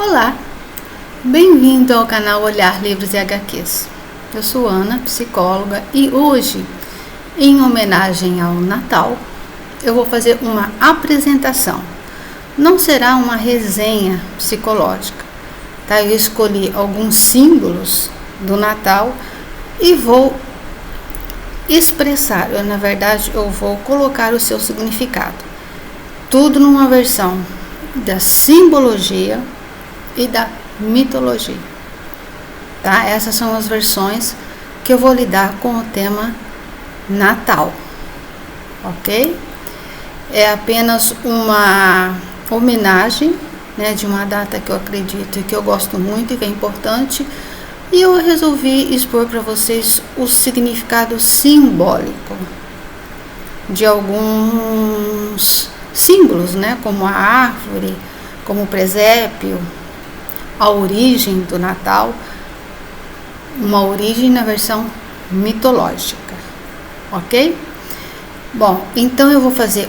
Olá, bem-vindo ao canal Olhar Livros e HQs. Eu sou Ana, psicóloga, e hoje, em homenagem ao Natal, eu vou fazer uma apresentação. Não será uma resenha psicológica, tá? Eu escolhi alguns símbolos do Natal e vou expressar, eu vou colocar o seu significado. Tudo numa versão da simbologia e da mitologia, tá? Essas são as versões que eu vou lidar com o tema Natal, ok? É apenas uma homenagem, né, de uma data que eu acredito e que eu gosto muito e que é importante, e eu resolvi expor para vocês o significado simbólico de alguns símbolos, né, como a árvore, como o presépio, a origem do Natal, uma origem na versão mitológica, ok? Bom, então eu vou fazer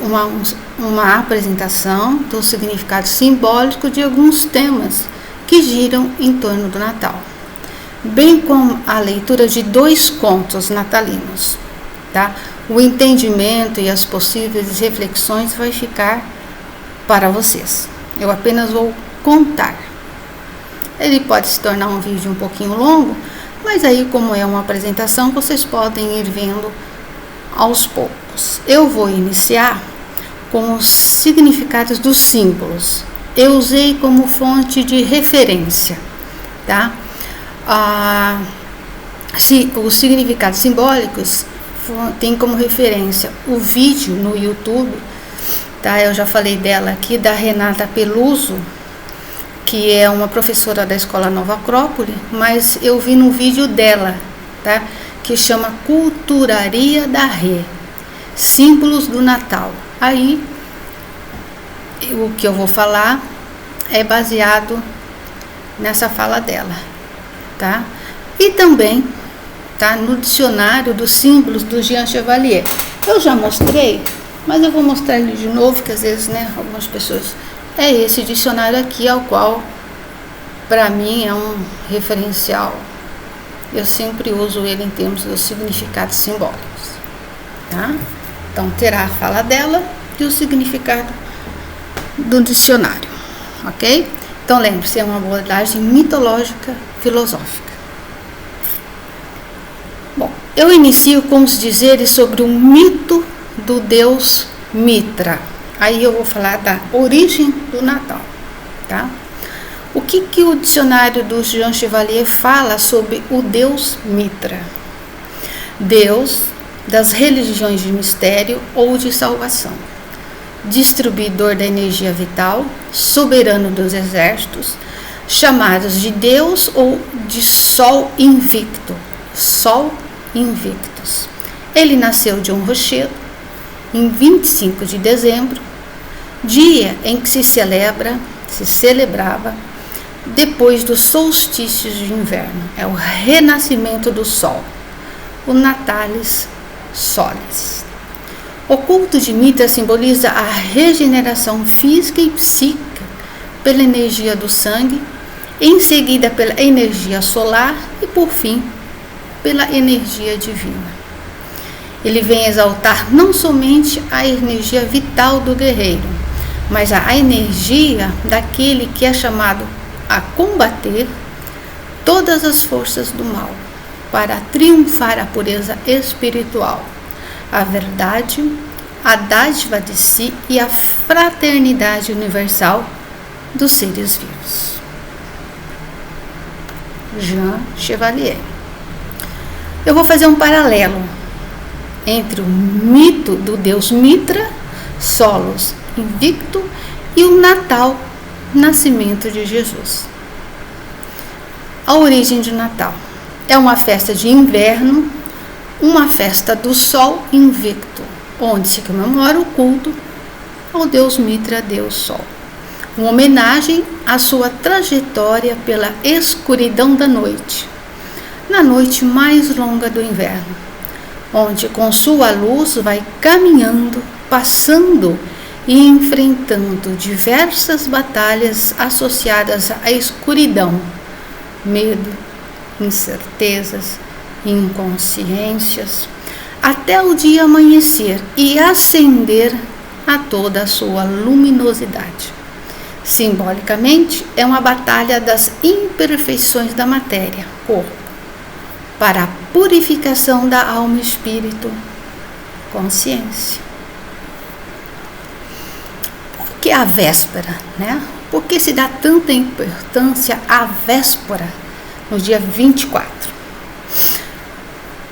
uma apresentação do significado simbólico de alguns temas que giram em torno do Natal, bem como a leitura de 2 contos natalinos, tá? O entendimento e as possíveis reflexões vai ficar para vocês. Eu apenas vou contar. Ele pode se tornar um vídeo um pouquinho longo, mas aí, como é uma apresentação, vocês podem ir vendo aos poucos. Eu vou iniciar com os significados dos símbolos. Eu usei como fonte de referência, tá? Os significados simbólicos tem como referência o vídeo no YouTube, tá? Eu já falei dela aqui, da Renata Peluso, que é uma professora da Escola Nova Acrópole, mas eu vi no vídeo dela, tá? Que chama Culturaria da Rê, Símbolos do Natal. Aí, o que eu vou falar é baseado nessa fala dela, tá? E também tá no dicionário dos símbolos do Jean Chevalier. Eu já mostrei, mas eu vou mostrar ele de novo, que às vezes, né, algumas pessoas... É esse dicionário aqui, ao qual, para mim, é um referencial. Eu sempre uso ele em termos dos significados simbólicos, tá? Então, terá a fala dela e o significado do dicionário, ok? Então, lembre-se, é uma abordagem mitológica filosófica. Bom, eu inicio com os dizeres sobre o mito do deus Mitra. Aí eu vou falar da origem do Natal, tá? O que o dicionário do Jean Chevalier fala sobre o deus Mitra? Deus das religiões de mistério ou de salvação, distribuidor da energia vital, soberano dos exércitos, chamados de Deus ou de Sol Invicto, Sol Invictus. Ele nasceu de um rochedo em 25 de dezembro, dia em que se celebrava depois dos solstícios de inverno. É o renascimento do sol, o Natalis Solis. O culto de Mitra simboliza a regeneração física e psíquica pela energia do sangue, em seguida pela energia solar e, por fim, pela energia divina. Ele vem exaltar não somente a energia vital do guerreiro, mas a energia daquele que é chamado a combater todas as forças do mal, para triunfar a pureza espiritual, a verdade, a dádiva de si e a fraternidade universal dos seres vivos. Jean Chevalier. Eu vou fazer um paralelo entre o mito do deus Mitra, Solos Invicto, e o Natal, nascimento de Jesus. A origem de Natal é uma festa de inverno, uma festa do Sol Invicto, onde se comemora o culto ao deus Mitra, deus Sol, uma homenagem à sua trajetória pela escuridão da noite, na noite mais longa do inverno, onde com sua luz vai caminhando, passando e enfrentando diversas batalhas associadas à escuridão, medo, incertezas, inconsciências, até o dia amanhecer e ascender a toda a sua luminosidade. Simbolicamente, é uma batalha das imperfeições da matéria, corpo, para a purificação da alma e espírito, consciência. Por que a véspera, né? Por que se dá tanta importância à véspera, no dia 24?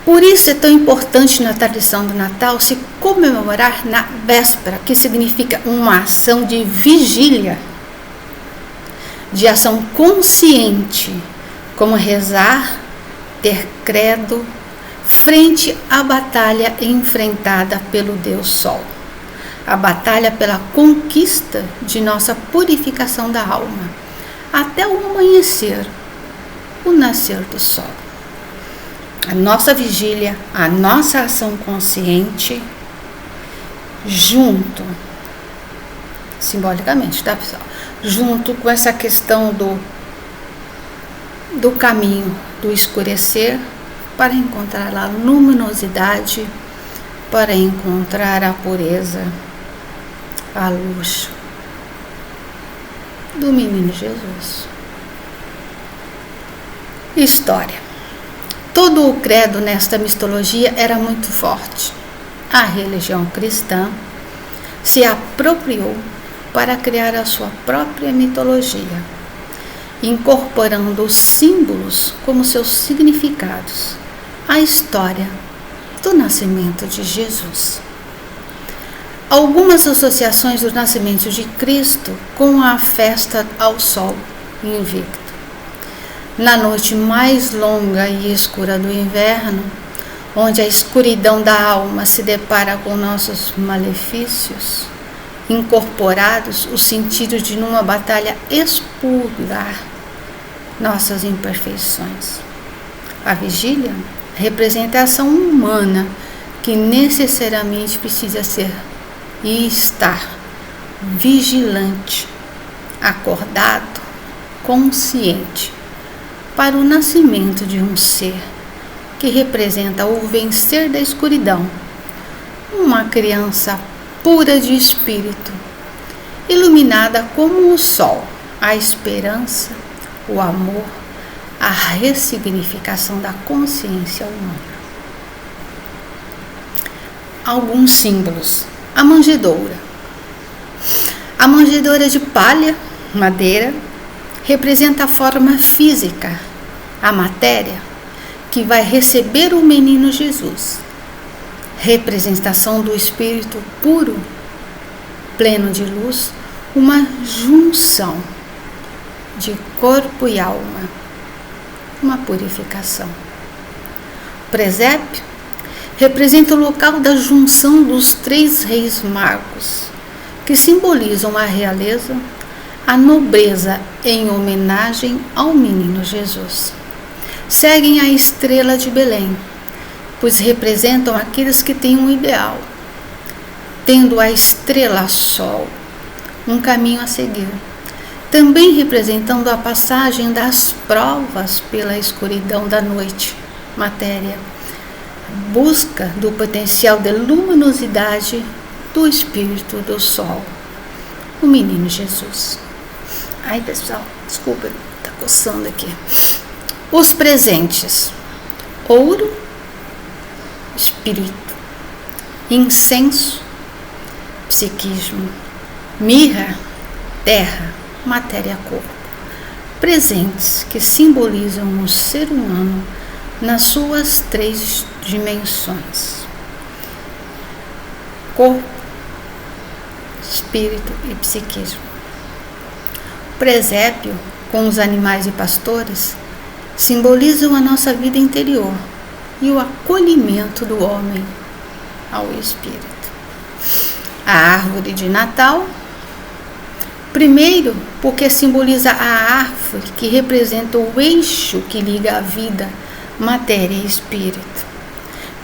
Por isso é tão importante na tradição do Natal se comemorar na véspera, que significa uma ação de vigília, de ação consciente, como rezar, ter credo, frente à batalha enfrentada pelo Deus Sol, a batalha pela conquista de nossa purificação da alma, até o amanhecer, o nascer do Sol. A nossa vigília, a nossa ação consciente, junto, simbolicamente, tá, pessoal? Junto com essa questão do caminho do escurecer, para encontrar a luminosidade, para encontrar a pureza, a luz do menino Jesus. História. Todo o credo nesta mitologia era muito forte. A religião cristã se apropriou para criar a sua própria mitologia, incorporando os símbolos como seus significados, a história do nascimento de Jesus. Algumas associações do nascimento de Cristo com a festa ao sol invicto. Na noite mais longa e escura do inverno, onde a escuridão da alma se depara com nossos malefícios, incorporados os sentidos de numa batalha expurgar nossas imperfeições. A vigília representa a ação humana que necessariamente precisa ser e estar vigilante, acordado, consciente, para o nascimento de um ser que representa o vencer da escuridão, uma criança pura de espírito, iluminada como o sol, a esperança, o amor, a ressignificação da consciência humana. Alguns símbolos. A manjedoura. A manjedoura de palha, madeira, representa a forma física, a matéria, que vai receber o menino Jesus. Representação do espírito puro, pleno de luz, uma junção de corpo e alma, uma purificação. Presépio representa o local da junção dos três reis magos, que simbolizam a realeza, a nobreza em homenagem ao menino Jesus. Seguem a estrela de Belém, pois representam aqueles que têm um ideal, tendo a estrela sol, um caminho a seguir, também representando a passagem das provas pela escuridão da noite, matéria, busca do potencial de luminosidade do Espírito do Sol, o menino Jesus. Ai, pessoal, desculpa, tá coçando aqui. Os presentes: ouro, espírito, incenso, psiquismo, mirra, terra, matéria, corpo. Presentes que simbolizam o ser humano nas suas três dimensões: corpo, espírito e psiquismo. O presépio, com os animais e pastores, simbolizam a nossa vida interior e o acolhimento do homem ao espírito. A árvore de Natal, primeiro, porque simboliza a árvore que representa o eixo que liga a vida, matéria e espírito.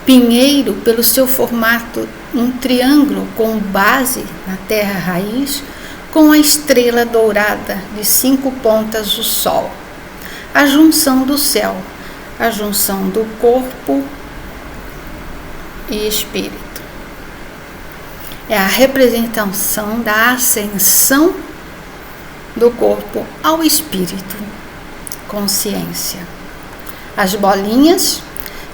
pinheiro, pelo seu formato, um triângulo com base na terra raiz, com a estrela dourada de 5 pontas do sol, a junção do céu, a junção do corpo e espírito. É a representação da ascensão do corpo ao espírito, consciência. As bolinhas,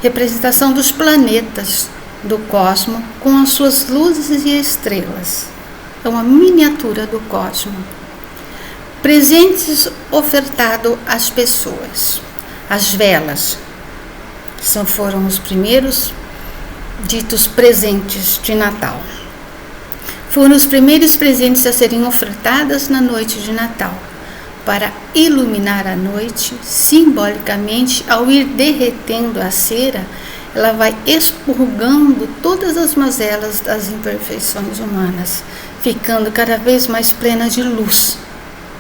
representação dos planetas do cosmos com as suas luzes e estrelas. É uma miniatura do cosmos. Presentes ofertados às pessoas. As velas foram os primeiros ditos presentes de Natal. Foram os primeiros presentes a serem ofertados na noite de Natal, para iluminar a noite. Simbolicamente, ao ir derretendo a cera, ela vai expurgando todas as mazelas das imperfeições humanas, ficando cada vez mais plena de luz.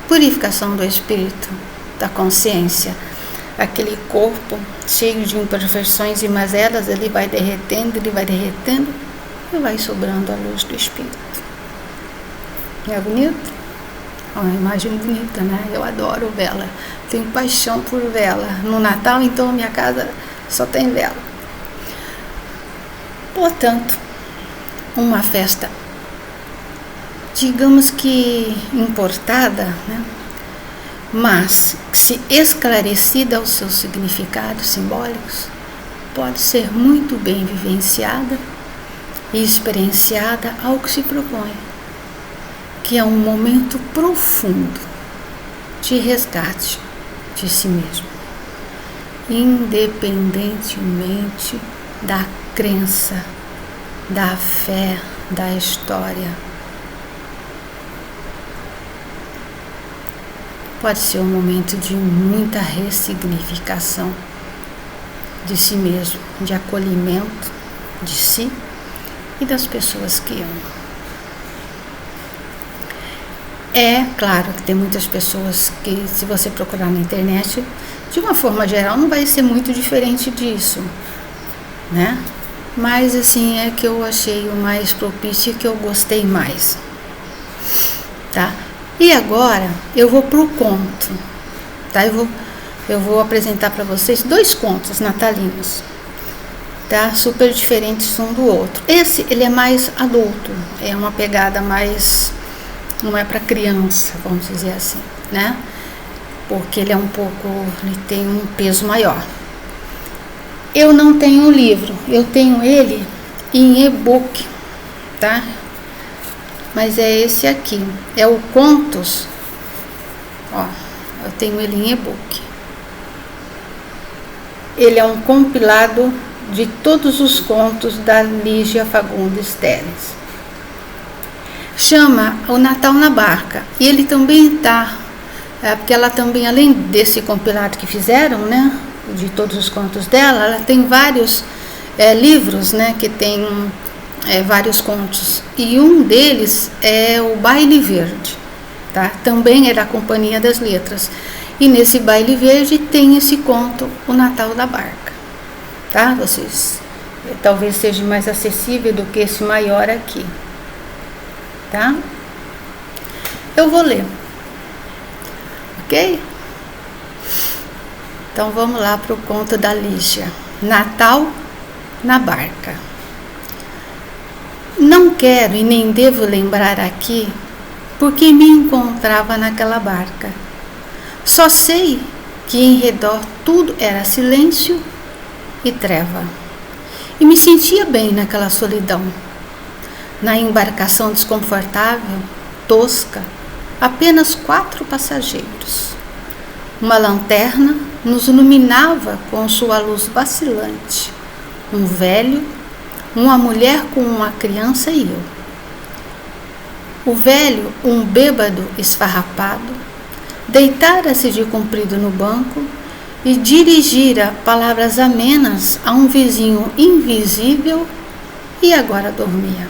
Purificação do espírito, da consciência. Aquele corpo cheio de imperfeições e mazelas, ele vai derretendo e vai sobrando a luz do espírito. Não é bonito? É uma imagem bonita, né? Eu adoro vela, tenho paixão por vela. No Natal, então, minha casa só tem vela. Portanto, uma festa, digamos que importada, né? Mas, se esclarecida aos seus significados simbólicos, pode ser muito bem vivenciada e experienciada ao que se propõe, que é um momento profundo de resgate de si mesmo, independentemente da crença, da fé, da história. Pode ser um momento de muita ressignificação de si mesmo, de acolhimento de si e das pessoas que amam. É claro que tem muitas pessoas que, se você procurar na internet, de uma forma geral, não vai ser muito diferente disso, né? Mas, assim, é que eu achei o mais propício e que eu gostei mais, tá? E agora, eu vou pro conto, tá? Eu vou apresentar para vocês 2 contos natalinos, tá? Super diferentes um do outro. Esse, ele é mais adulto, é uma pegada mais... não é para criança, vamos dizer assim, né? Porque ele é ele tem um peso maior. Eu não tenho o livro, eu tenho ele em e-book, tá? Mas é esse aqui, é o Contos, ó, eu tenho ele em e-book. Ele é um compilado de todos os contos da Lígia Fagundes Telles. Chama O Natal na Barca, e ele também está, porque ela também, além desse compilado que fizeram, né, de todos os contos dela, ela tem vários livros, né, que tem vários contos, e um deles é o Baile Verde, tá? Também é da Companhia das Letras, e nesse Baile Verde tem esse conto, O Natal da Barca, tá? Vocês, talvez seja mais acessível do que esse maior aqui, tá? Eu vou ler, ok? Então vamos lá para o conto da Lígia, Natal na Barca. Não quero e nem devo lembrar aqui porque me encontrava naquela barca. Só sei que em redor tudo era silêncio e treva, e me sentia bem naquela solidão. Na embarcação desconfortável, tosca, apenas 4 passageiros. Uma lanterna nos iluminava com sua luz vacilante. Um velho, uma mulher com uma criança e eu. O velho, um bêbado esfarrapado, deitara-se de comprido no banco e dirigira palavras amenas a um vizinho invisível e agora dormia.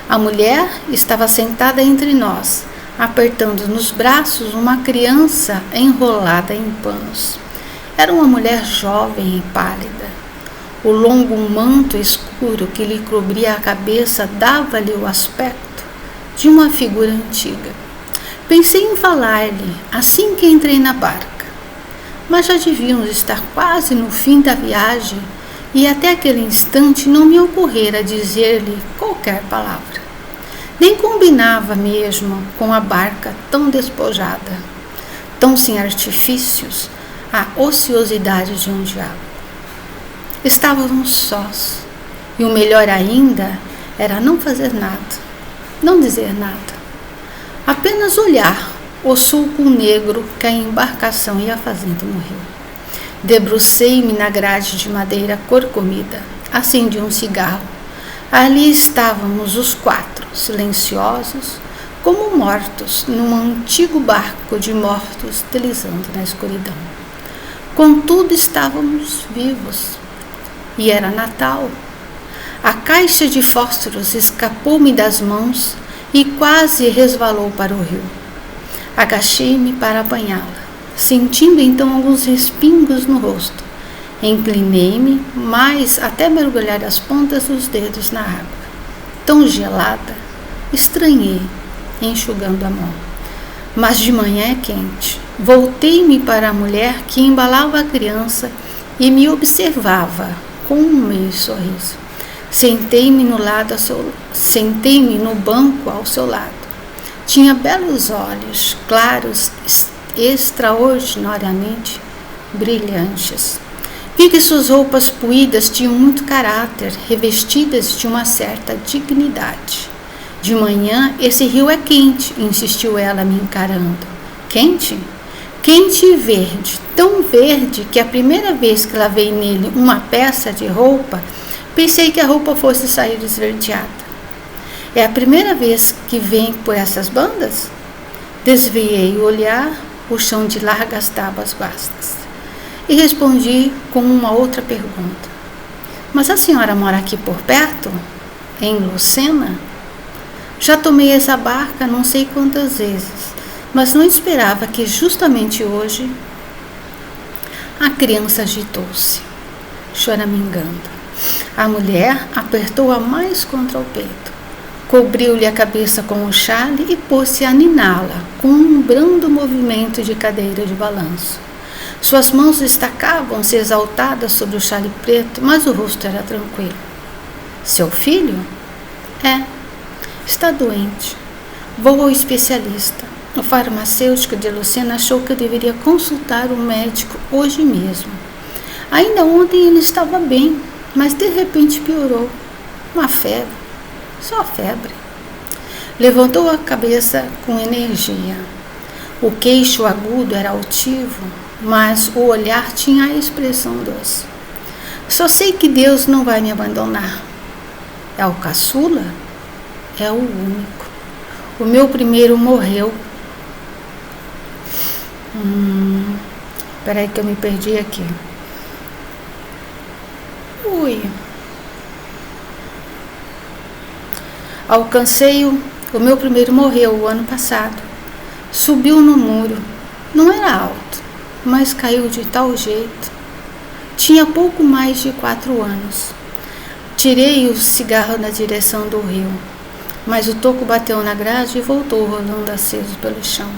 A mulher estava sentada entre nós, apertando nos braços uma criança enrolada em panos. Era uma mulher jovem e pálida. O longo manto escuro que lhe cobria a cabeça dava-lhe o aspecto de uma figura antiga. Pensei em falar-lhe assim que entrei na barca, mas já devíamos estar quase no fim da viagem e até aquele instante não me ocorrera dizer-lhe qualquer palavra. Nem combinava mesmo com a barca tão despojada, tão sem artifícios, a ociosidade de um diabo. Estávamos sós, e o melhor ainda era não fazer nada, não dizer nada, apenas olhar o sulco negro que a embarcação ia fazendo no rio. Debrucei-me na grade de madeira corcomida, acendi um cigarro. Ali estávamos os quatro, silenciosos, como mortos, num antigo barco de mortos deslizando na escuridão. Contudo, estávamos vivos. E era Natal. A caixa de fósforos escapou-me das mãos e quase resvalou para o rio. Agachei-me para apanhá-la, sentindo então alguns respingos no rosto. Inclinei-me mais até mergulhar as pontas dos dedos na água. Tão gelada, estranhei, enxugando a mão. Mas de manhã é quente. Voltei-me para a mulher que embalava a criança e me observava com um meio sorriso. Sentei-me no banco ao seu lado. Tinha belos olhos, claros, extraordinariamente brilhantes. Vi que suas roupas puídas tinham muito caráter, revestidas de uma certa dignidade. De manhã, esse rio é quente, insistiu ela me encarando. Quente? Quente e verde, tão verde que a primeira vez que lavei nele uma peça de roupa, pensei que a roupa fosse sair esverdeada. É a primeira vez que vem por essas bandas? Desviei o olhar, o chão de largas tábuas vastas, e respondi com uma outra pergunta. Mas a senhora mora aqui por perto? Em Lucena? Já tomei essa barca não sei quantas vezes, mas não esperava que justamente hoje. A criança agitou-se, choramingando. A mulher apertou-a mais contra o peito, cobriu-lhe a cabeça com o chale e pôs-se a niná-la com um brando movimento de cadeira de balanço. Suas mãos destacavam-se exaltadas sobre o chale preto, mas o rosto era tranquilo. Seu filho? É. Está doente. Vou ao especialista. O farmacêutico de Lucena achou que eu deveria consultar o médico hoje mesmo. Ainda ontem ele estava bem, mas de repente piorou. Uma febre. Só febre. Levantou a cabeça com energia. O queixo agudo era altivo, mas o olhar tinha a expressão doce. Só sei que Deus não vai me abandonar. É o caçula? É o único. O meu primeiro morreu. Peraí que eu me perdi aqui. Ui. Alcancei-o. O meu primeiro morreu o ano passado. Subiu no muro. Não era alto, mas caiu de tal jeito. Tinha pouco mais de 4 anos. Tirei o cigarro na direção do rio, mas o toco bateu na grade e voltou rolando aceso pelo chão.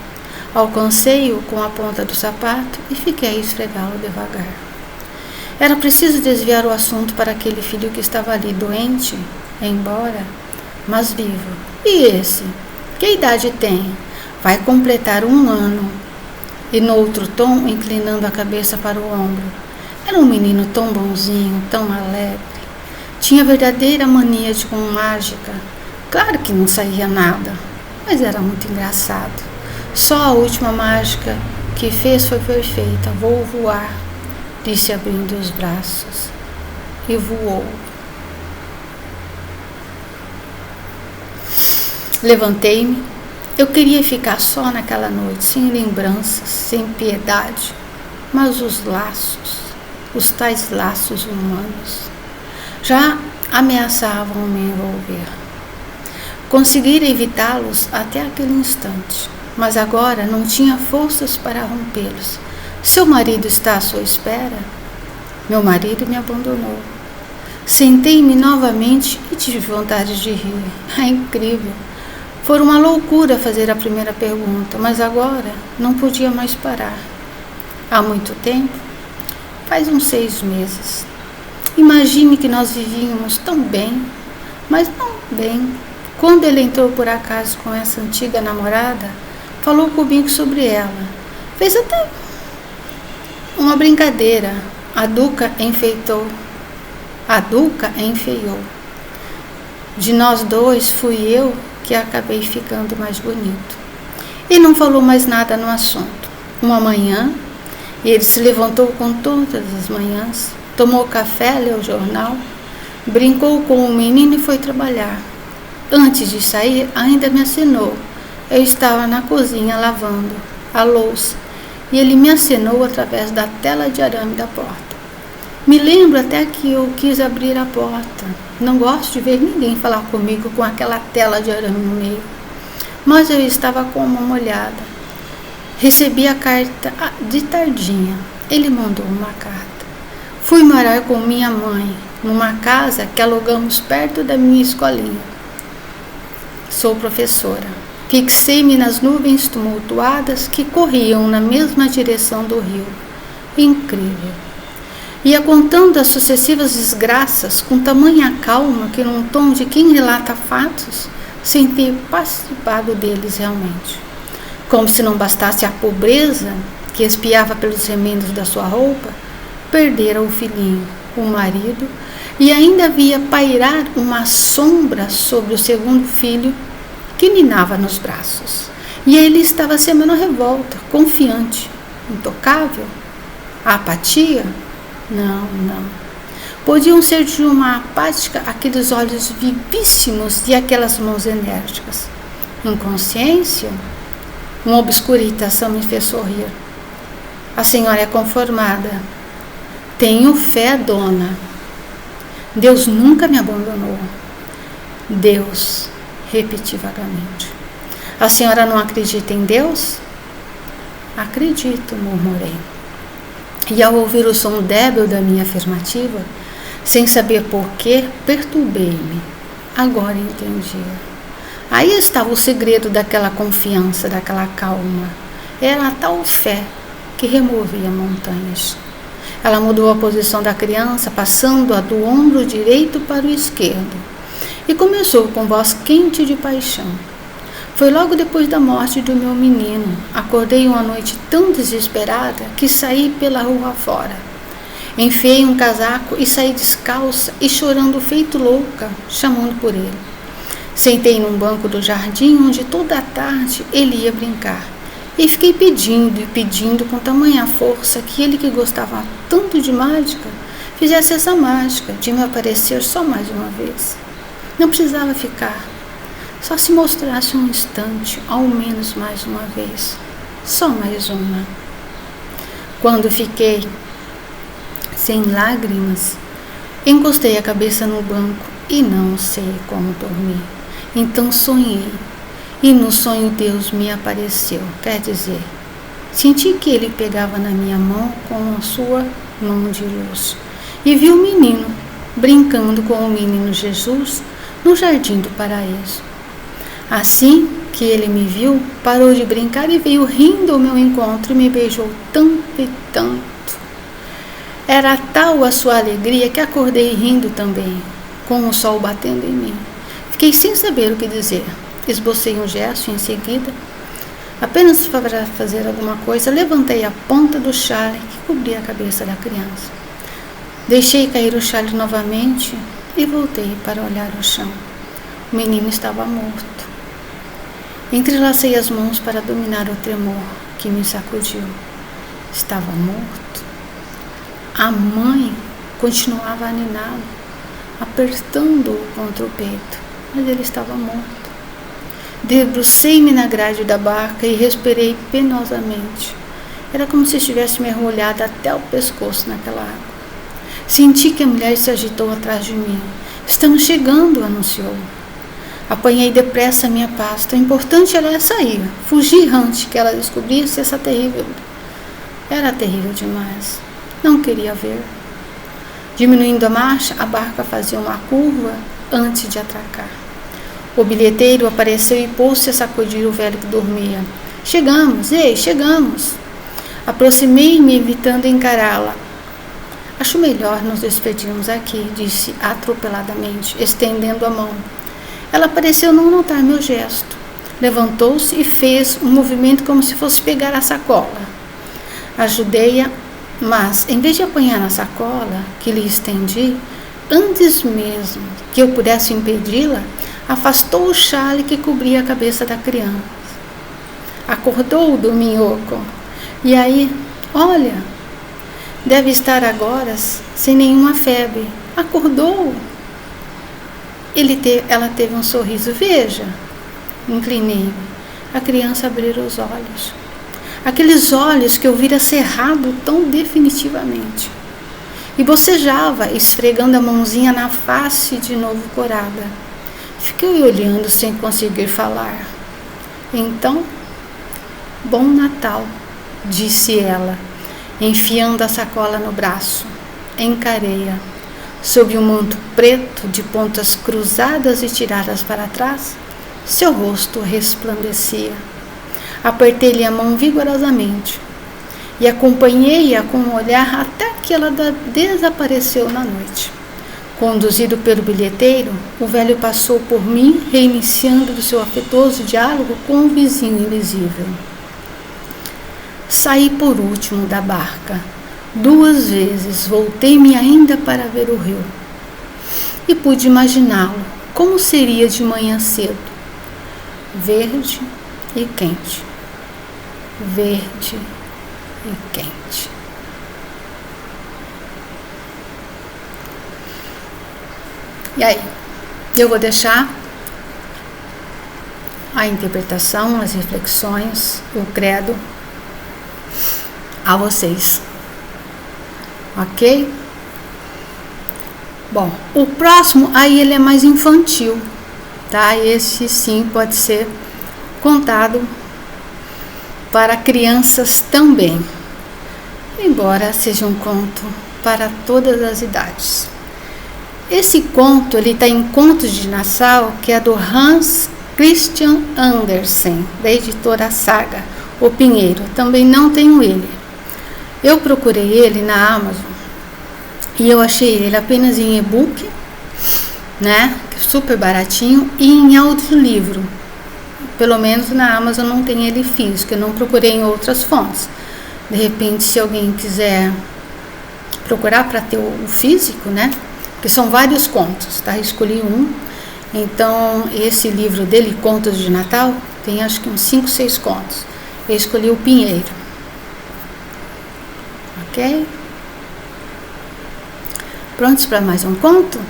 Alcancei-o com a ponta do sapato e fiquei a esfregá-lo devagar. Era preciso desviar o assunto para aquele filho que estava ali, doente, embora, mas vivo. E esse? Que idade tem? Vai completar 1 ano. E no outro tom, inclinando a cabeça para o ombro. Era um menino tão bonzinho, tão alegre. Tinha verdadeira mania de mágica. Claro que não saía nada, mas era muito engraçado. Só a última mágica que fez foi perfeita. Vou voar, disse abrindo os braços. E voou. Levantei-me. Eu queria ficar só naquela noite, sem lembranças, sem piedade. Mas os laços, os tais laços humanos, já ameaçavam me envolver. Conseguira evitá-los até aquele instante, mas agora não tinha forças para rompê-los. Seu marido está à sua espera? Meu marido me abandonou. Sentei-me novamente e tive vontade de rir. É incrível. Foi uma loucura fazer a primeira pergunta, mas agora não podia mais parar. Há muito tempo? Faz uns 6 meses. Imagine que nós vivíamos tão bem, mas não bem. Quando ele entrou por acaso com essa antiga namorada, falou comigo sobre ela. Fez até uma brincadeira. A Duca enfeiou. De nós dois, fui eu que acabei ficando mais bonito. E não falou mais nada no assunto. Uma manhã, ele se levantou com todas as manhãs, tomou café, leu o jornal, brincou com o menino e foi trabalhar. Antes de sair, ainda me acenou. Eu estava na cozinha lavando a louça e ele me acenou através da tela de arame da porta. Me lembro até que eu quis abrir a porta. Não gosto de ver ninguém falar comigo com aquela tela de arame no meio. Mas eu estava com uma molhada. Recebi a carta de tardinha. Ele mandou uma carta. Fui morar com minha mãe, numa casa que alugamos perto da minha escolinha. Sou professora. Fixei-me nas nuvens tumultuadas que corriam na mesma direção do rio. Incrível. Ia contando as sucessivas desgraças com tamanha calma que, num tom de quem relata fatos, sem ter participado deles realmente. Como se não bastasse a pobreza que espiava pelos remendos da sua roupa, perdera o filhinho, o marido, e ainda via pairar uma sombra sobre o segundo filho que ninava nos braços. E ele estava semendo revolta, confiante, intocável. A apatia? Não. Podiam ser de uma apática aqueles olhos vivíssimos e aquelas mãos enérgicas. Inconsciência? Uma obscura irritação me fez sorrir. A senhora é conformada. Tenho fé, dona. Deus nunca me abandonou. Deus, repeti vagamente. A senhora não acredita em Deus? Acredito, murmurei. E ao ouvir o som débil da minha afirmativa, sem saber porquê, perturbei-me. Agora entendia. Aí estava o segredo daquela confiança, daquela calma. Era a tal fé que removia montanhas. Ela mudou a posição da criança, passando-a do ombro direito para o esquerdo, e começou com voz quente de paixão. Foi logo depois da morte do meu menino. Acordei uma noite tão desesperada que saí pela rua fora. Enfiei um casaco e saí descalça e chorando feito louca, chamando por ele. Sentei num banco do jardim onde toda a tarde ele ia brincar. E fiquei pedindo com tamanha força que ele, que gostava tanto de mágica, fizesse essa mágica de me aparecer só mais uma vez. Não precisava ficar. Só se mostrasse um instante, ao menos mais uma vez. Só mais uma. Quando fiquei sem lágrimas, encostei a cabeça no banco e não sei como dormir. Então sonhei. E no sonho Deus me apareceu. Quer dizer, senti que ele pegava na minha mão com a sua mão de luz. E vi o menino brincando com o menino Jesus no jardim do paraíso. Assim que ele me viu, parou de brincar e veio rindo ao meu encontro e me beijou tanto e tanto. Era tal a sua alegria que acordei rindo também, com o sol batendo em mim. Fiquei sem saber o que dizer. Esbocei um gesto e em seguida, apenas para fazer alguma coisa, levantei a ponta do chale que cobria a cabeça da criança. Deixei cair o chale novamente e voltei para olhar o chão. O menino estava morto. Entrelacei as mãos para dominar o tremor que me sacudiu. Estava morto. A mãe continuava a niná-lo, apertando-o contra o peito, mas ele estava morto. Debrucei-me na grade da barca e respirei penosamente. Era como se estivesse mergulhada até o pescoço naquela água. Senti que a mulher se agitou atrás de mim. Estamos chegando, anunciou. Apanhei depressa a minha pasta. O importante era sair, fugir antes que ela descobrisse essa terrível. Era terrível demais. Não queria ver. Diminuindo a marcha, a barca fazia uma curva antes de atracar. O bilheteiro apareceu e pôs-se a sacudir o velho que dormia. Chegamos, ei, chegamos! Aproximei-me, evitando encará-la. Acho melhor nos despedirmos aqui, disse atropeladamente, estendendo a mão. Ela pareceu não notar meu gesto. Levantou-se e fez um movimento como se fosse pegar a sacola. Ajudei-a, mas, em vez de apanhar na sacola que lhe estendi, antes mesmo que eu pudesse impedi-la, afastou o chale que cobria a cabeça da criança. Acordou do minhoco. E aí, olha, deve estar agora sem nenhuma febre. Acordou. Ela teve um sorriso. Veja. Inclinei-me. A criança abriu os olhos. Aqueles olhos que eu vira cerrado tão definitivamente. E bocejava, esfregando a mãozinha na face de novo corada. Fiquei olhando sem conseguir falar. Então, bom Natal, disse ela, enfiando a sacola no braço. Encarei-a. Sob um manto preto de pontas cruzadas e tiradas para trás, seu rosto resplandecia. Apertei-lhe a mão vigorosamente e acompanhei-a com um olhar até que ela desapareceu na noite. Conduzido pelo bilheteiro, o velho passou por mim, reiniciando o seu afetuoso diálogo com o vizinho invisível. Saí por último da barca. 2 vezes voltei-me ainda para ver o rio. E pude imaginá-lo, como seria de manhã cedo. Verde e quente. Verde e quente. E aí, eu vou deixar a interpretação, as reflexões, o credo a vocês. Ok? Bom, o próximo, aí ele é mais infantil, tá? Esse sim pode ser contado para crianças também, embora seja um conto para todas as idades. Esse conto, ele está em Contos de Nassau, que é do Hans Christian Andersen, da editora Saga, O Pinheiro. Também não tenho ele. Eu procurei ele na Amazon e eu achei ele apenas em e-book, né, super baratinho, e em audiolivro. Pelo menos na Amazon não tem ele físico, eu não procurei em outras fontes. De repente, se alguém quiser procurar para ter o físico, né, que são vários contos, tá? Escolhi um. Então, esse livro dele, Contos de Natal, tem acho que uns 5, 6 contos. Eu escolhi o Pinheiro. Ok? Prontos para mais um conto?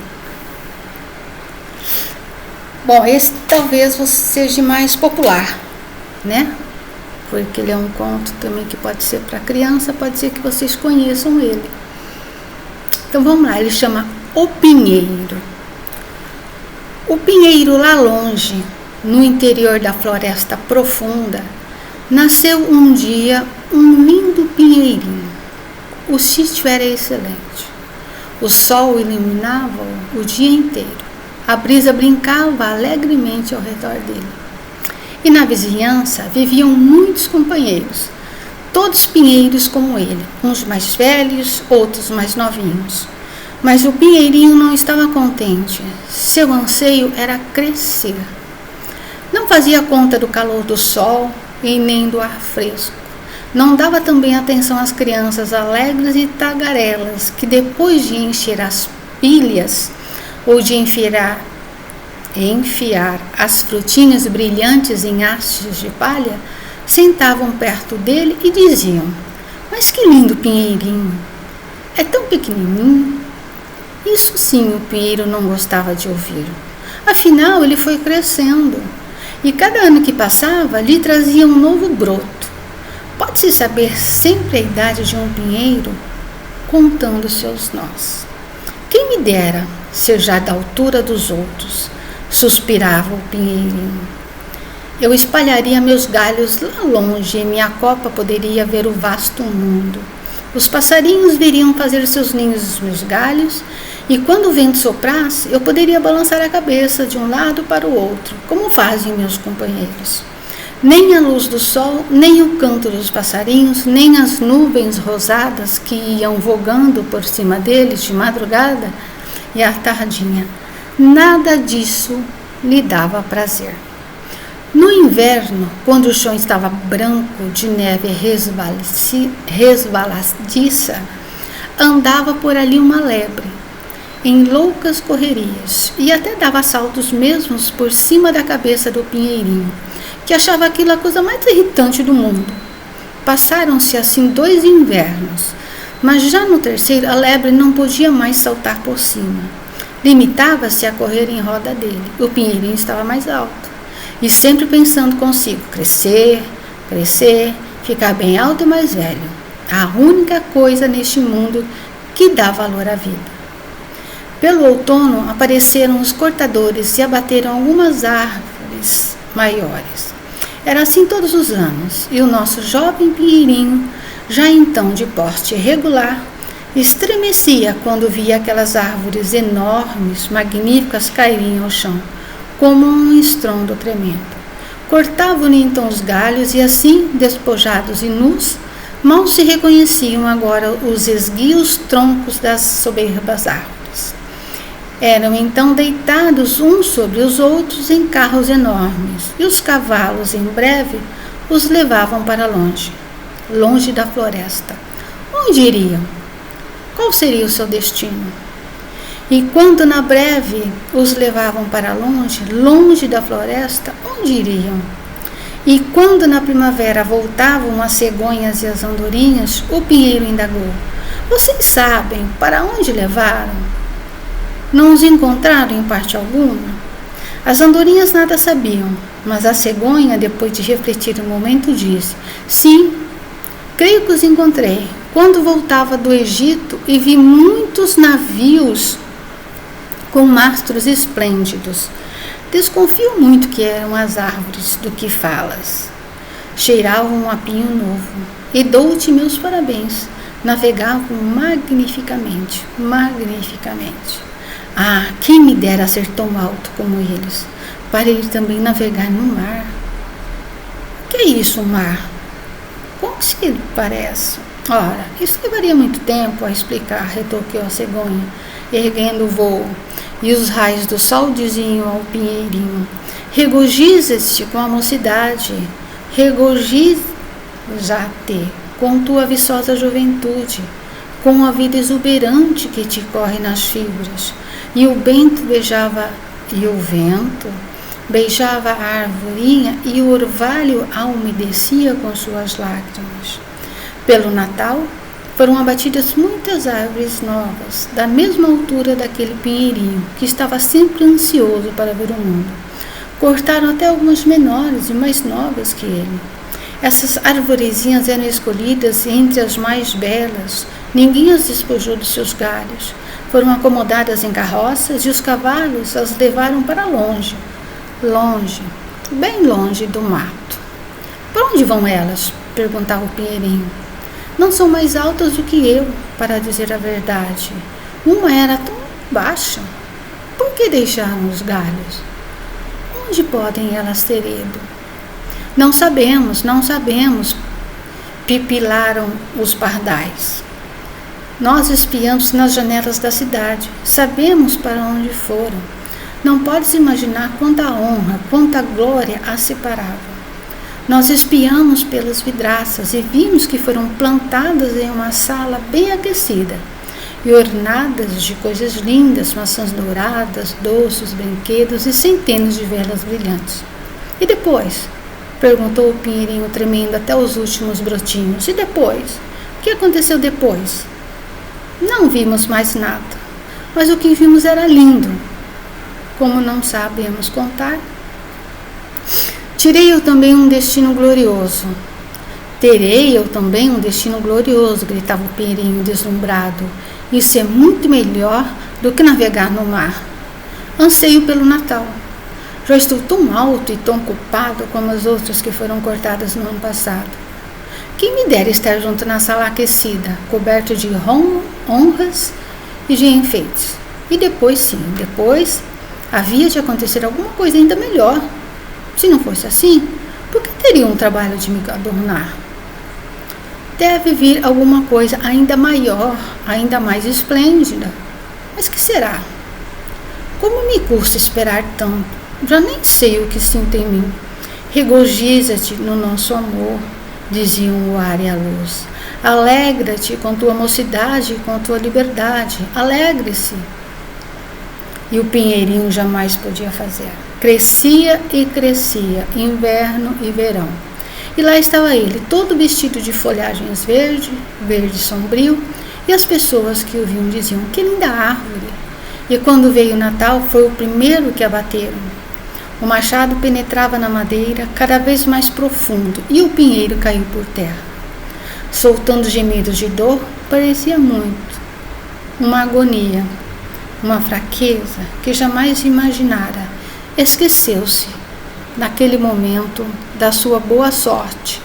Bom, esse talvez seja mais popular, né? Porque ele é um conto também que pode ser para criança, pode ser que vocês conheçam ele. Então vamos lá, ele chama O Pinheiro. O pinheiro lá longe, no interior da floresta profunda, nasceu um dia um lindo pinheirinho. O sítio era excelente. O sol iluminava-o o dia inteiro. A brisa brincava alegremente ao redor dele. E na vizinhança viviam muitos companheiros, todos pinheiros como ele, uns mais velhos, outros mais novinhos. Mas o pinheirinho não estava contente. Seu anseio era crescer. Não fazia conta do calor do sol e nem do ar fresco. Não dava também atenção às crianças alegres e tagarelas que, depois de encher as pilhas ou de enfiar as frutinhas brilhantes em hastes de palha, sentavam perto dele e diziam: "Mas que lindo pinheirinho! É tão pequenininho." Isso sim o pinheiro não gostava de ouvir. Afinal, ele foi crescendo, e cada ano que passava lhe trazia um novo broto. Pode-se saber sempre a idade de um pinheiro contando seus nós. Quem me dera ser já da altura dos outros, suspirava o pinheirinho. Eu espalharia meus galhos lá longe e minha copa poderia ver o vasto mundo. Os passarinhos viriam fazer seus ninhos nos meus galhos, e quando o vento soprasse, eu poderia balançar a cabeça de um lado para o outro, como fazem meus companheiros. Nem a luz do sol, nem o canto dos passarinhos, nem as nuvens rosadas que iam vogando por cima deles de madrugada e à tardinha, nada disso lhe dava prazer. No inverno, quando o chão estava branco de neve resbaladiça, andava por ali uma lebre, em loucas correrias, e até dava saltos mesmos por cima da cabeça do pinheirinho, que achava aquilo a coisa mais irritante do mundo. Passaram-se assim 2 invernos, mas já no terceiro a lebre não podia mais saltar por cima. Limitava-se a correr em roda dele. O pinheirinho estava mais alto, e sempre pensando consigo, crescer, ficar bem alto e mais velho. A única coisa neste mundo que dá valor à vida. Pelo outono apareceram os cortadores e abateram algumas árvores maiores. Era assim todos os anos, e o nosso jovem pinheirinho, já então de porte irregular, estremecia quando via aquelas árvores enormes, magníficas, caírem ao chão, como um estrondo tremendo. Cortavam-lhe então os galhos, e assim, despojados e nus, mal se reconheciam agora os esguios troncos das soberbas árvores. Eram então deitados uns sobre os outros em carros enormes, e os cavalos, em breve, os levavam para longe, longe da floresta. Onde iriam? Qual seria o seu destino? E quando na breve os levavam para longe, longe da floresta, onde iriam? E quando na primavera voltavam as cegonhas e as andorinhas, o pinheiro indagou: vocês sabem para onde levaram? Não os encontraram em parte alguma? As andorinhas nada sabiam, mas a cegonha, depois de refletir um momento, disse: sim, creio que os encontrei, quando voltava do Egito e vi muitos navios com mastros esplêndidos. Desconfio muito que eram as árvores do que falas. Cheiravam a pinho novo, e dou-te meus parabéns. Navegavam magnificamente. Ah, quem me dera ser tão alto como eles, para ir também navegar no mar. O que é isso, o mar? Como se parece? Ora, isso levaria muito tempo a explicar, retorquiu a cegonha, erguendo o vôo, e os raios do sol diziam ao pinheirinho: regozija-te com a mocidade, regozija-te com tua viçosa juventude, com a vida exuberante que te corre nas fibras. E o vento beijava a arvorinha, e o orvalho a umedecia com suas lágrimas. Pelo Natal, foram abatidas muitas árvores novas, da mesma altura daquele pinheirinho, que estava sempre ansioso para ver o mundo. Cortaram até algumas menores e mais novas que ele. Essas arvorezinhas eram escolhidas entre as mais belas, ninguém as despojou de seus galhos. Foram acomodadas em carroças, e os cavalos as levaram para longe, bem longe do mato. Para onde vão elas? Perguntava o pinheirinho. Não são mais altas do que eu, para dizer a verdade. Uma era tão baixa. Por que deixaram os galhos? Onde podem elas ter ido? Não sabemos, pipilaram os pardais. Nós espiamos nas janelas da cidade, sabemos para onde foram. Não podes imaginar quanta honra, quanta glória as separava. Nós espiamos pelas vidraças e vimos que foram plantadas em uma sala bem aquecida e ornadas de coisas lindas, maçãs douradas, doces, brinquedos e centenas de velas brilhantes. E depois? Perguntou o pinheirinho, tremendo até os últimos brotinhos. E depois? O que aconteceu depois? Não vimos mais nada, mas o que vimos era lindo. Como não sabemos contar, terei eu também um destino glorioso, gritava o pinheirinho deslumbrado. Isso é muito melhor do que navegar no mar. Anseio pelo Natal. Já estou tão alto e tão ocupado como as outras que foram cortadas no ano passado. Quem me dera estar junto na sala aquecida, coberto de honras e de enfeites. E depois, sim, depois havia de acontecer alguma coisa ainda melhor. Se não fosse assim, por que teria um trabalho de me adornar? Deve vir alguma coisa ainda maior, ainda mais esplêndida. Mas que será? Como me custa esperar tanto? Já nem sei o que sinto em mim. Regozija-te no nosso amor, diziam o ar e a luz. Alegra-te com tua mocidade e com tua liberdade. Alegre-se. E o pinheirinho jamais podia fazer. Crescia e crescia, inverno e verão. E lá estava ele, todo vestido de folhagens verde sombrio, e as pessoas que o viam diziam, que linda árvore! E quando veio o Natal, foi o primeiro que abateram. O machado penetrava na madeira cada vez mais profundo, e o pinheiro caiu por terra. Soltando gemidos de dor, parecia muito. Uma agonia, uma fraqueza que jamais imaginara. Esqueceu-se, naquele momento, da sua boa sorte.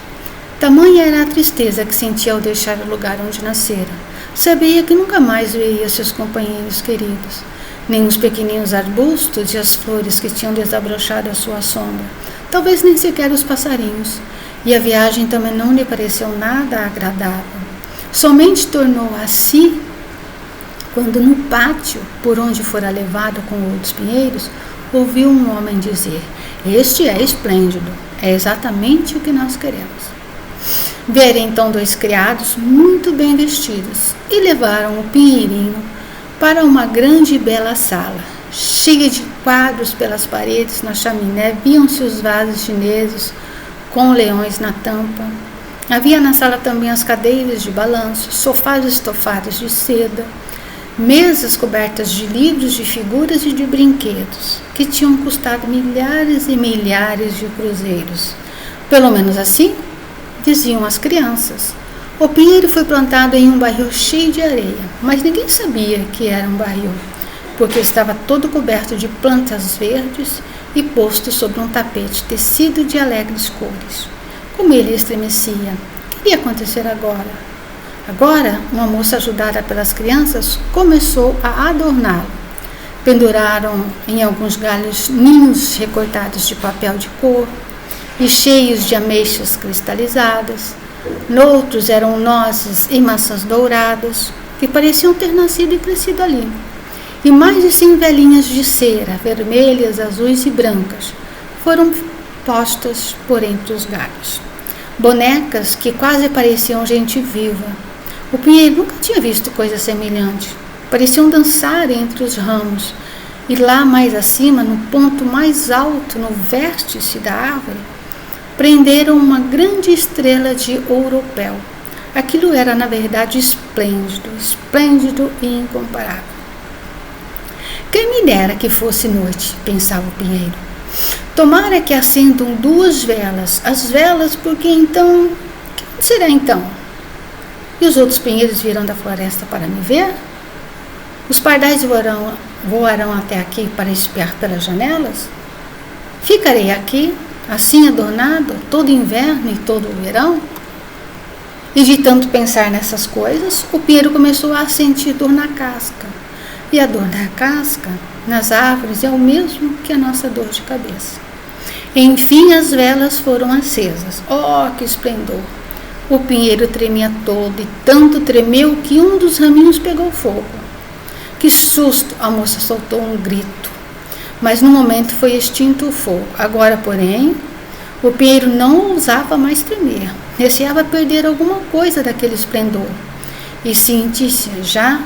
Tamanha era a tristeza que sentia ao deixar o lugar onde nascera. Sabia que nunca mais veria seus companheiros queridos, nem os pequeninos arbustos e as flores que tinham desabrochado a sua sombra, talvez nem sequer os passarinhos, e a viagem também não lhe pareceu nada agradável. Somente tornou a si quando no pátio, por onde fora levado com outros pinheiros, ouviu um homem dizer, este é esplêndido, é exatamente o que nós queremos. Vieram então 2 criados muito bem vestidos e levaram o pinheirinho para uma grande e bela sala, cheia de quadros pelas paredes. Na chaminé viam-se os vasos chineses com leões na tampa. Havia na sala também as cadeiras de balanço, sofás estofados de seda, mesas cobertas de livros, de figuras e de brinquedos, que tinham custado milhares e milhares de cruzeiros. Pelo menos assim diziam as crianças. O pinheiro foi plantado em um barril cheio de areia, mas ninguém sabia que era um barril, porque estava todo coberto de plantas verdes e posto sobre um tapete tecido de alegres cores. Como ele estremecia, o que ia acontecer agora? Agora, uma moça ajudada pelas crianças começou a adorná-lo. Penduraram em alguns galhos ninhos recortados de papel de cor e cheios de ameixas cristalizadas. Noutros eram nozes e maçãs douradas, que pareciam ter nascido e crescido ali. E mais de 100 velinhas de cera, vermelhas, azuis e brancas, foram postas por entre os galhos. Bonecas que quase pareciam gente viva. O pinheiro nunca tinha visto coisa semelhante. Pareciam dançar entre os ramos. E lá mais acima, no ponto mais alto, no vértice da árvore, prenderam uma grande estrela de ouropel. Aquilo era, na verdade, esplêndido e incomparável. Quem me dera que fosse noite, pensava o pinheiro. Tomara que acendam 2 velas, as velas, porque então... que será então? E os outros pinheiros virão da floresta para me ver? Os pardais voarão até aqui para espiar pelas janelas? Ficarei aqui, assim adornado, todo inverno e todo o verão? E de tanto pensar nessas coisas, o pinheiro começou a sentir dor na casca. E a dor da casca, nas árvores, é o mesmo que a nossa dor de cabeça. Enfim, as velas foram acesas. Oh, que esplendor! O pinheiro tremia todo e tanto tremeu que um dos raminhos pegou fogo. Que susto! A moça soltou um grito. Mas no momento foi extinto o fogo. Agora, porém, o pinheiro não ousava mais tremer. Receava perder alguma coisa daquele esplendor. E sentia-se já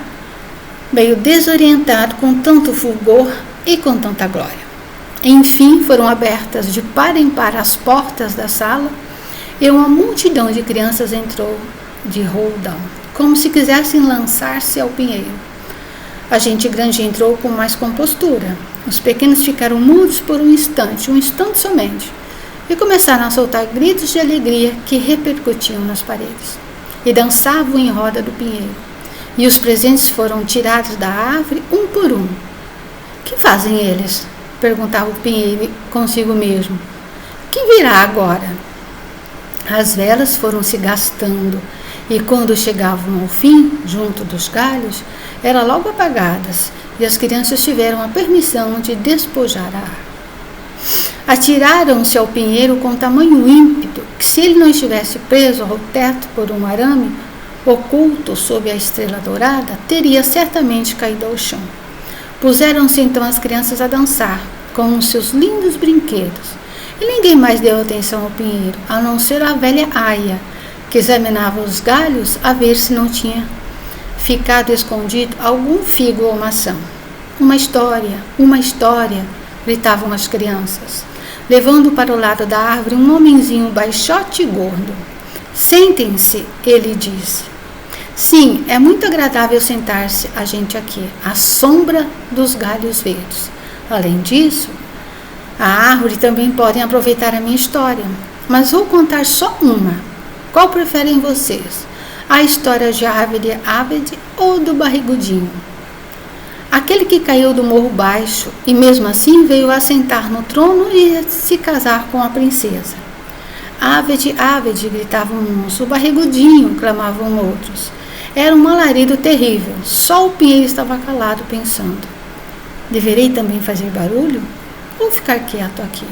meio desorientado com tanto fulgor e com tanta glória. Enfim, foram abertas de par em par as portas da sala e uma multidão de crianças entrou de roldão, como se quisessem lançar-se ao pinheiro. A gente grande entrou com mais compostura. Os pequenos ficaram mudos por um instante somente, e começaram a soltar gritos de alegria que repercutiam nas paredes, e dançavam em roda do pinheiro. E os presentes foram tirados da árvore um por um. Que fazem eles? Perguntava o pinheiro consigo mesmo. Que virá agora? As velas foram se gastando e quando chegavam ao fim, junto dos galhos, eram logo apagadas e as crianças tiveram a permissão de despojar a árvore. Atiraram-se ao pinheiro com tamanho ímpeto que, se ele não estivesse preso ao teto por um arame, oculto sob a estrela dourada, teria certamente caído ao chão. Puseram-se então as crianças a dançar com os seus lindos brinquedos, e ninguém mais deu atenção ao pinheiro, a não ser a velha aia, que examinava os galhos a ver se não tinha ficado escondido algum figo ou maçã. Uma história, gritavam as crianças, levando para o lado da árvore um homenzinho baixote e gordo. Sentem-se, ele disse. Sim, é muito agradável sentar-se a gente aqui, à sombra dos galhos verdes. Além disso, a árvore também podem aproveitar a minha história, mas vou contar só uma. Qual preferem vocês? A história de Abed ou do Barrigudinho? Aquele que caiu do morro baixo e mesmo assim veio assentar no trono e se casar com a princesa. Abed, gritavam uns. O Barrigudinho, clamavam outros. Era um alarido terrível. Só o pinheiro estava calado, pensando. Deverei também fazer barulho? Ou ficar quieto aqui?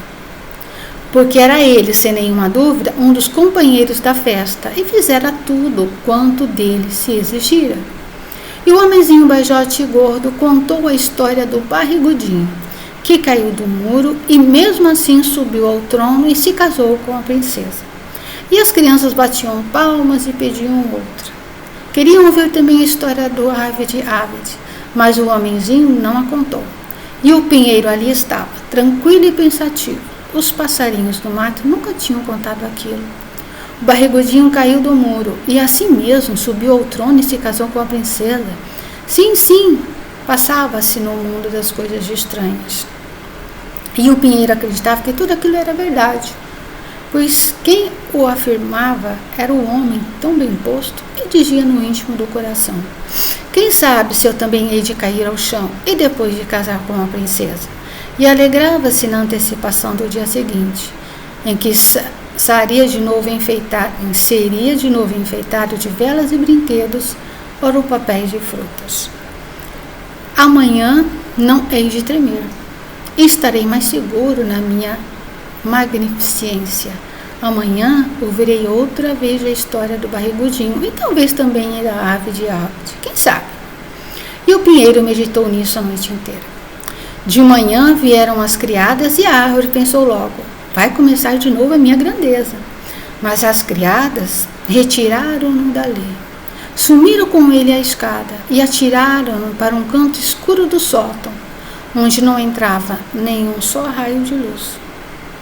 Porque era ele, sem nenhuma dúvida, um dos companheiros da festa e fizera tudo quanto dele se exigira. E o homenzinho baixote e gordo contou a história do Barrigudinho, que caiu do muro e mesmo assim subiu ao trono e se casou com a princesa. E as crianças batiam palmas e pediam outra. Queriam ouvir também a história do Abed, mas o homenzinho não a contou. E o pinheiro ali estava, tranquilo e pensativo. Os passarinhos do mato nunca tinham contado aquilo. O Barrigudinho caiu do muro e assim mesmo subiu ao trono e se casou com a princesa. Sim, passava-se no mundo das coisas estranhas. E o pinheiro acreditava que tudo aquilo era verdade, pois quem o afirmava era o homem tão bem posto e dizia no íntimo do coração: quem sabe se eu também hei de cair ao chão e depois de casar com a princesa? E alegrava-se na antecipação do dia seguinte, em que seria de novo enfeitado de velas e brinquedos ou papéis de frutas. Amanhã não hei de tremer. Estarei mais seguro na minha magnificência. Amanhã ouvirei outra vez a história do Barrigudinho e talvez também da ave de Abed. Quem sabe? E o pinheiro meditou nisso a noite inteira. De manhã vieram as criadas e a árvore pensou logo: vai começar de novo a minha grandeza. Mas as criadas retiraram-no dali. Sumiram com ele a escada e atiraram-no para um canto escuro do sótão, onde não entrava nenhum só raio de luz.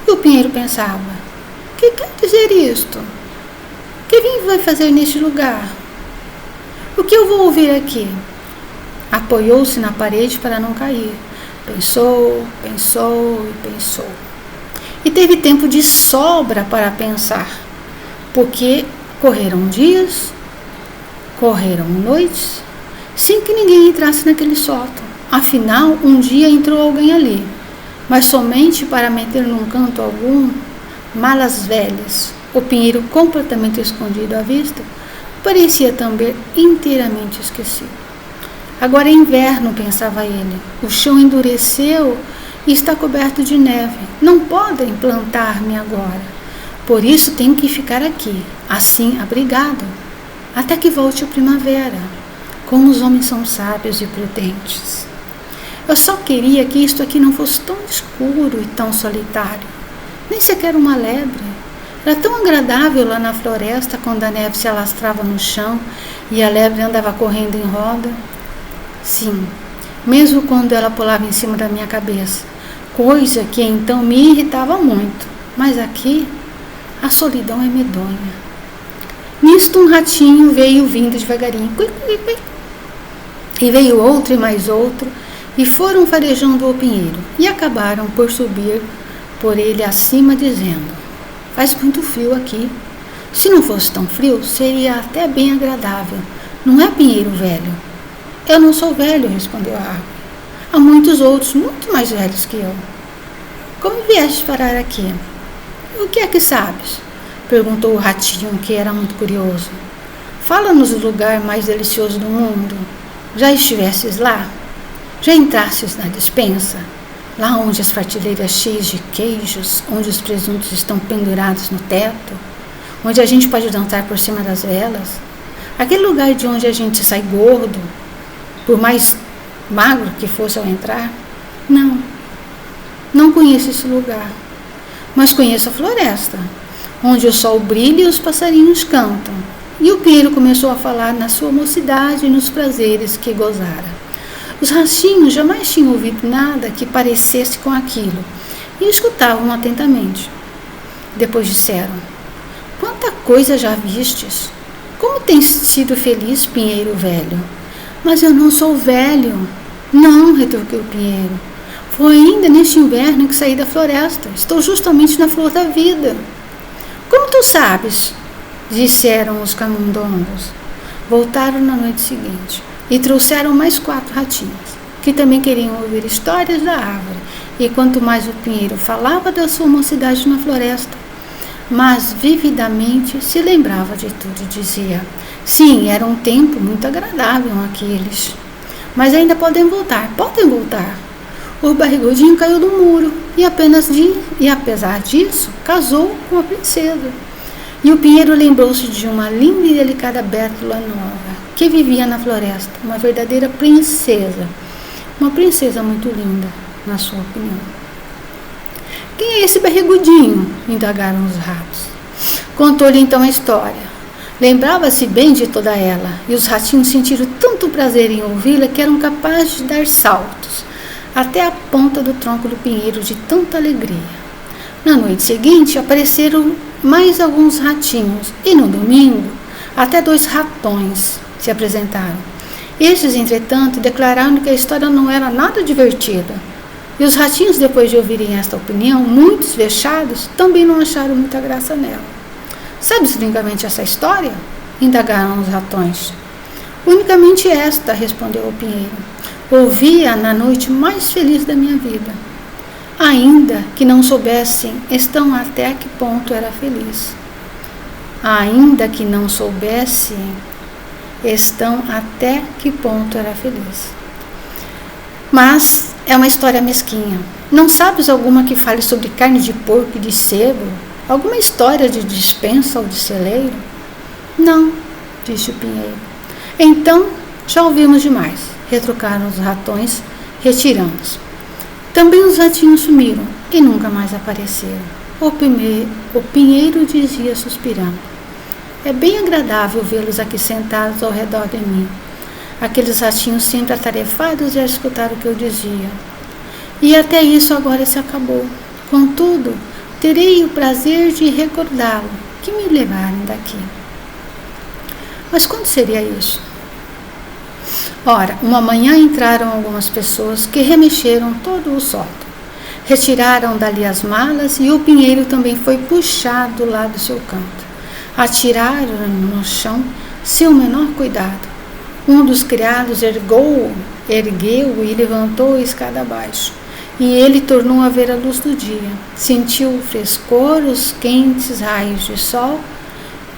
E o pinheiro pensava: que quer dizer isto? Que vim vai fazer neste lugar? O que eu vou ouvir aqui? Apoiou-se na parede para não cair. Pensou e pensou. E teve tempo de sobra para pensar, porque correram dias, correram noites, sem que ninguém entrasse naquele sótão. Afinal, um dia entrou alguém ali, mas somente para meter num canto algum malas velhas. O pinheiro, completamente escondido à vista, parecia também inteiramente esquecido. Agora é inverno, pensava ele. O chão endureceu e está coberto de neve. Não podem plantar-me agora. Por isso tenho que ficar aqui, assim abrigado, até que volte a primavera. Como os homens são sábios e prudentes. Eu só queria que isto aqui não fosse tão escuro e tão solitário. Nem sequer uma lebre. Era tão agradável lá na floresta, quando a neve se alastrava no chão e a lebre andava correndo em roda. Sim, mesmo quando ela pulava em cima da minha cabeça, coisa que então me irritava muito. Mas aqui, a solidão é medonha. Nisto um ratinho veio vindo devagarinho, e veio outro e mais outro, e foram farejando o pinheiro, e acabaram por subir por ele acima, dizendo: faz muito frio aqui. Se não fosse tão frio, seria até bem agradável. Não é, pinheiro velho? Eu não sou velho, respondeu a árvore. Há muitos outros, muito mais velhos que eu. Como vieste parar aqui? O que é que sabes? Perguntou o ratinho, que era muito curioso. Fala-nos do lugar mais delicioso do mundo. Já estivesses lá? Já entrastes na despensa? Lá onde as prateleiras cheias de queijos, onde os presuntos estão pendurados no teto, onde a gente pode dançar por cima das velas? Aquele lugar de onde a gente sai gordo, por mais magro que fosse ao entrar? Não conheço esse lugar, mas conheço a floresta, onde o sol brilha e os passarinhos cantam. E o pinheiro começou a falar na sua mocidade e nos prazeres que gozara. Os ratinhos jamais tinham ouvido nada que parecesse com aquilo e escutavam atentamente. Depois disseram: quanta coisa já vistes! Como tens sido feliz, pinheiro velho? Mas eu não sou velho. Não, retorquiu o pinheiro. Foi ainda neste inverno que saí da floresta. Estou justamente na flor da vida. Como tu sabes? Disseram os camundongos. Voltaram na noite seguinte e trouxeram mais 4 ratinhos, que também queriam ouvir histórias da árvore. E quanto mais o pinheiro falava da sua mocidade na floresta, mas vividamente se lembrava de tudo e dizia: sim, era um tempo muito agradável aqueles. Mas ainda podem voltar. O barrigudinho caiu do muro e apesar disso, casou com a princesa. E o pinheiro lembrou-se de uma linda e delicada bétula nova, que vivia na floresta, uma verdadeira princesa. Uma princesa muito linda, na sua opinião. Quem é esse barrigudinho? Indagaram os ratos. Contou-lhe então a história. Lembrava-se bem de toda ela, e os ratinhos sentiram tanto prazer em ouvi-la que eram capazes de dar saltos até a ponta do tronco do pinheiro de tanta alegria. Na noite seguinte apareceram mais alguns ratinhos e no domingo até 2 ratões se apresentaram. Estes, entretanto, declararam que a história não era nada divertida. E os ratinhos, depois de ouvirem esta opinião, muitos vexados, também não acharam muita graça nela. Sabes unicamente essa história? Indagaram os ratões. Unicamente esta, respondeu o pinheiro. Ouvi-a na noite mais feliz da minha vida. Ainda que não soubessem até que ponto era feliz. Ainda que não soubessem até que ponto era feliz. Mas é uma história mesquinha. Não sabes alguma que fale sobre carne de porco e de sebo? Alguma história de despensa ou de celeiro? Não, disse o pinheiro. Então, já ouvimos demais, retrucaram os ratões, retirando-se. Também os ratinhos sumiram e nunca mais apareceram. O pinheiro dizia suspirando: é bem agradável vê-los aqui sentados ao redor de mim. Aqueles ratinhos sempre atarefados a escutar o que eu dizia. E até isso agora se acabou. Contudo, terei o prazer de recordá-lo, que me levarem daqui. Mas quando seria isso? Ora, uma manhã entraram algumas pessoas que remexeram todo o sótão. Retiraram dali as malas e o pinheiro também foi puxado lá do seu canto. Atiraram no chão sem o menor cuidado. Um dos criados ergueu e levantou a escada abaixo. E ele tornou a ver a luz do dia. Sentiu o frescor, os quentes raios de sol.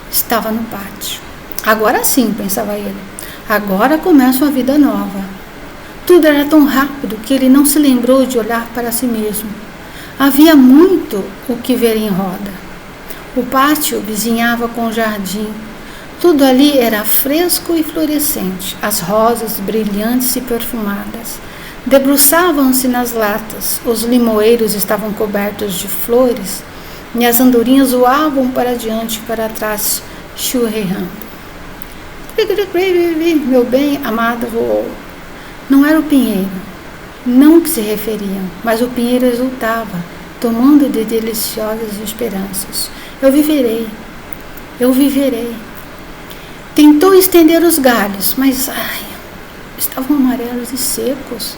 Estava no pátio. Agora sim, pensava ele. Agora começa uma vida nova. Tudo era tão rápido que ele não se lembrou de olhar para si mesmo. Havia muito o que ver em roda. O pátio vizinhava com o jardim. Tudo ali era fresco e florescente. As rosas brilhantes e perfumadas debruçavam-se nas latas. Os limoeiros estavam cobertos de flores e as andorinhas voavam para diante e para trás, churreando. Meu bem amado voou. Não era o pinheiro, não que se referiam, mas o pinheiro exultava, tomando de deliciosas esperanças. Eu viverei. Tentou estender os galhos, mas estavam amarelos e secos.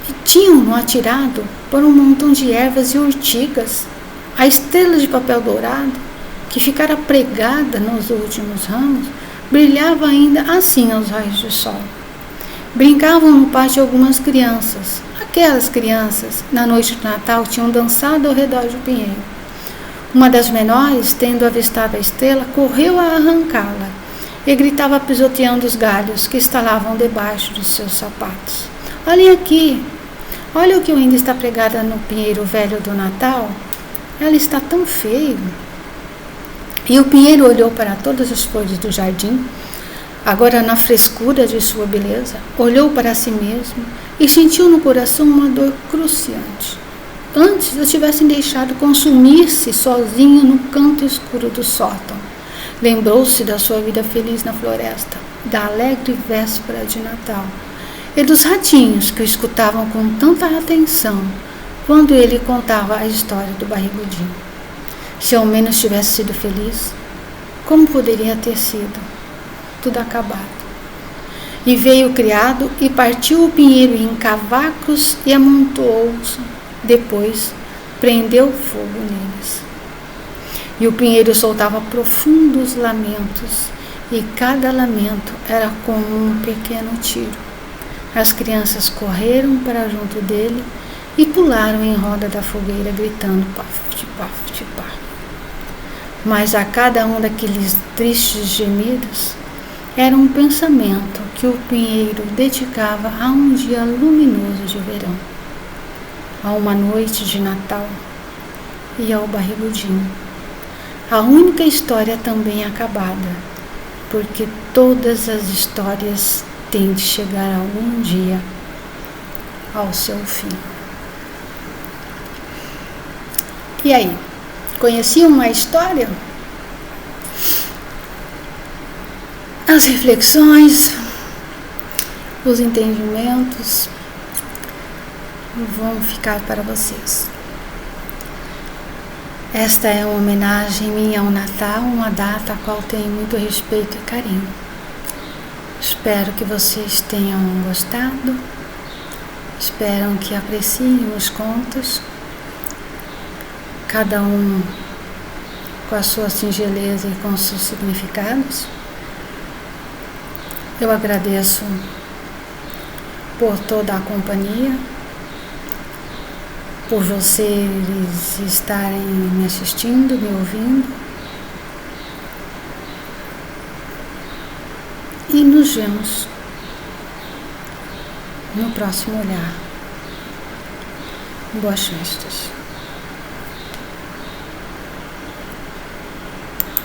E tinham-no atirado por um montão de ervas e urtigas. A estrela de papel dourado, que ficara pregada nos últimos ramos, brilhava ainda assim aos raios do sol. Brincavam no pátio algumas crianças. Aquelas crianças, na noite de Natal, tinham dançado ao redor do pinheiro. Uma das menores, tendo avistado a estrela, correu a arrancá-la e gritava pisoteando os galhos que estalavam debaixo de seus sapatos. Olhem aqui! Olha o que ainda está pregada no pinheiro velho do Natal. Ela está tão feia. E o pinheiro olhou para todas as flores do jardim, agora na frescura de sua beleza, olhou para si mesmo e sentiu no coração uma dor cruciante. Antes eu tivessem deixado consumir-se sozinho no canto escuro do sótão. Lembrou-se da sua vida feliz na floresta, da alegre véspera de Natal, e dos ratinhos que o escutavam com tanta atenção quando ele contava a história do barrigudinho. Se ao menos tivesse sido feliz, como poderia ter sido? Tudo acabado. E veio o criado e partiu o pinheiro em cavacos e amontoou-os. Depois prendeu fogo neles. E o pinheiro soltava profundos lamentos, e cada lamento era como um pequeno tiro. As crianças correram para junto dele e pularam em roda da fogueira, gritando paf, paf, paf. Mas a cada um daqueles tristes gemidos era um pensamento que o pinheiro dedicava a um dia luminoso de verão, a uma noite de Natal e ao barrigudinho. A única história também acabada, porque todas as histórias têm de chegar algum dia ao seu fim. E aí, conheciam a história? As reflexões, os entendimentos vão ficar para vocês. Esta é uma homenagem minha ao Natal, uma data a qual tenho muito respeito e carinho. Espero que vocês tenham gostado, espero que apreciem os contos, cada um com a sua singeleza e com os seus significados. Eu agradeço por toda a companhia, por vocês estarem me assistindo, me ouvindo. E nos vemos no próximo olhar. Boas festas.